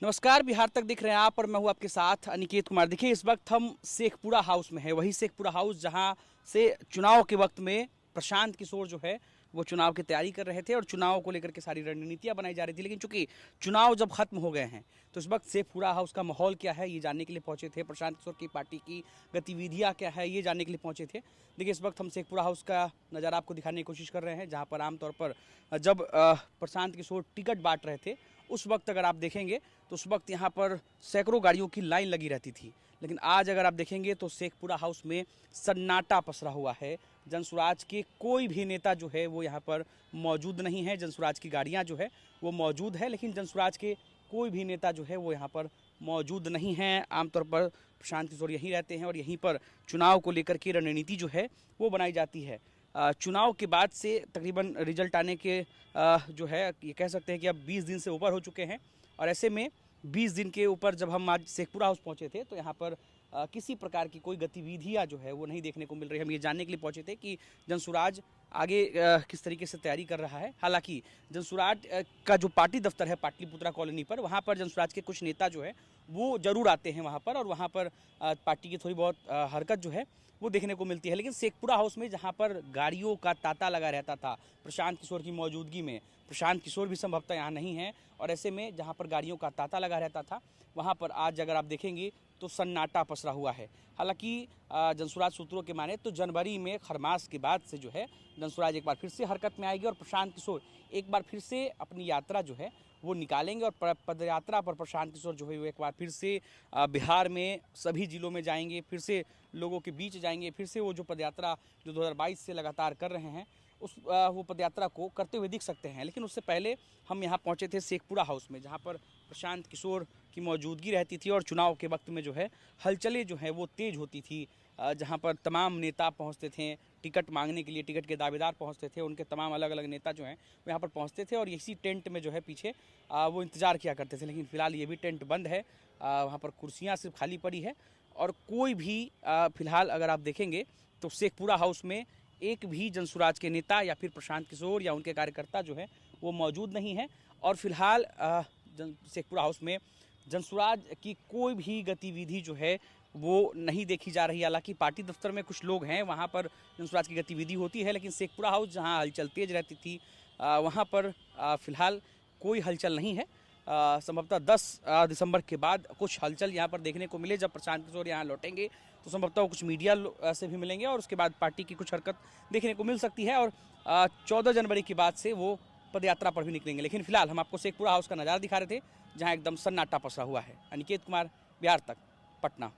नमस्कार, बिहार तक दिख रहे हैं आप और मैं हूं आपके साथ अनिकेत कुमार। देखिए, इस वक्त हम शेखपुरा हाउस में है, वही शेखपुरा हाउस जहां से चुनाव के वक्त में प्रशांत किशोर जो है वो चुनाव की तैयारी कर रहे थे और चुनाव को लेकर के सारी रणनीतियां बनाई जा रही थी। लेकिन चूंकि चुनाव जब खत्म हो गए हैं तो इस वक्त शेखपुरा हाउस का माहौल क्या है ये जानने के लिए पहुंचे थे। प्रशांत किशोर की पार्टी की गतिविधियां क्या है ये जानने के लिए पहुंचे थे। देखिए, इस वक्त हम शेखपुरा हाउस का नज़ारा आपको दिखाने की कोशिश कर रहे हैं, जहाँ पर आमतौर पर जब प्रशांत किशोर टिकट बांट रहे थे उस वक्त अगर आप देखेंगे तो उस वक्त यहाँ पर सैकड़ों गाड़ियों की लाइन लगी रहती थी। लेकिन आज अगर आप देखेंगे तो शेखपुरा हाउस में सन्नाटा पसरा हुआ है। जनसुराज के कोई भी नेता जो है वो यहाँ पर मौजूद नहीं है। जनसुराज की गाड़ियाँ जो है वो मौजूद है, लेकिन जनसुराज के कोई भी नेता जो है वो यहाँ पर मौजूद नहीं है। आमतौर पर प्रशांत किशोर यहीं रहते हैं और यहीं पर चुनाव को लेकर की रणनीति जो है वो बनाई जाती है। चुनाव के बाद से तकरीबन रिजल्ट आने के जो है ये कह सकते हैं कि अब 20 दिन से ऊपर हो चुके हैं और ऐसे में 20 दिन के ऊपर जब हम आज शेखपुरा हाउस पहुंचे थे तो यहाँ पर किसी प्रकार की कोई गतिविधियाँ जो है वो नहीं देखने को मिल रही। हम ये जानने के लिए पहुंचे थे कि जनसुराज आगे किस तरीके से तैयारी कर रहा है। हालांकि जनसुराज का जो पार्टी दफ्तर है पाटलिपुत्रा कॉलोनी पर, वहाँ पर जनसुराज के कुछ नेता जो है वो जरूर आते हैं वहाँ पर और वहाँ पर पार्टी की थोड़ी बहुत हरकत जो है वो देखने को मिलती है। लेकिन शेखपुरा हाउस में जहाँ पर गाड़ियों का तांता लगा रहता था प्रशांत किशोर की मौजूदगी में, प्रशांत किशोर भी संभवतः यहाँ नहीं है और ऐसे में जहाँ पर गाड़ियों का तांता लगा रहता था वहाँ पर आज अगर आप देखेंगे तो सन्नाटा पसरा हुआ है। हालांकि जनसुराज सूत्रों के माने तो जनवरी में खरमास के बाद से जो है जनसुराज एक बार फिर से हरकत में आएगी और प्रशांत किशोर एक बार फिर से अपनी यात्रा जो है वो निकालेंगे और पदयात्रा पर प्रशांत किशोर जो है वो एक बार फिर से बिहार में सभी जिलों में जाएंगे, फिर से लोगों के बीच जाएंगे, फिर से वो जो पदयात्रा जो 2022 से लगातार कर रहे हैं उस वो पदयात्रा को करते हुए दिख सकते हैं। लेकिन उससे पहले हम यहाँ पहुँचे थे शेखपुरा हाउस में, जहाँ पर प्रशांत किशोर की मौजूदगी रहती थी और चुनाव के वक्त में जो है हलचलें जो है वो तेज़ होती थी। जहाँ पर तमाम नेता पहुँचते थे टिकट मांगने के लिए, टिकट के दावेदार पहुँचते थे, उनके तमाम अलग अलग नेता जो हैं वो यहाँ पर पहुँचते थे और इसी टेंट में जो है पीछे वो इंतज़ार किया करते थे। लेकिन फ़िलहाल ये भी टेंट बंद है, वहाँ पर कुर्सियाँ सिर्फ खाली पड़ी है और कोई भी फ़िलहाल अगर आप देखेंगे तो शेखपुरा हाउस में एक भी जनसुराज के नेता या फिर प्रशांत किशोर या उनके कार्यकर्ता जो है वो मौजूद नहीं है। और फिलहाल शेखपुरा हाउस में जनसुराज की कोई भी गतिविधि जो है वो नहीं देखी जा रही। हालांकि पार्टी दफ्तर में कुछ लोग हैं, वहाँ पर जनसुराज की गतिविधि होती है, लेकिन शेखपुरा हाउस जहाँ हलचल तेज रहती थी वहाँ पर फिलहाल कोई हलचल नहीं है। संभवतः 10 दिसंबर के बाद कुछ हलचल यहाँ पर देखने को मिले। जब प्रशांत किशोर यहाँ लौटेंगे तो संभवतः कुछ मीडिया से भी मिलेंगे और उसके बाद पार्टी की कुछ हरकत देखने को मिल सकती है और 14 जनवरी के बाद से वो पदयात्रा पर भी निकलेंगे। लेकिन फिलहाल हम आपको शेखपुरा हाउस का नज़ारा दिखा रहे थे जहाँ एकदम सन्नाटा पसरा हुआ है। अनिकेत कुमार, बिहार तक, पटना।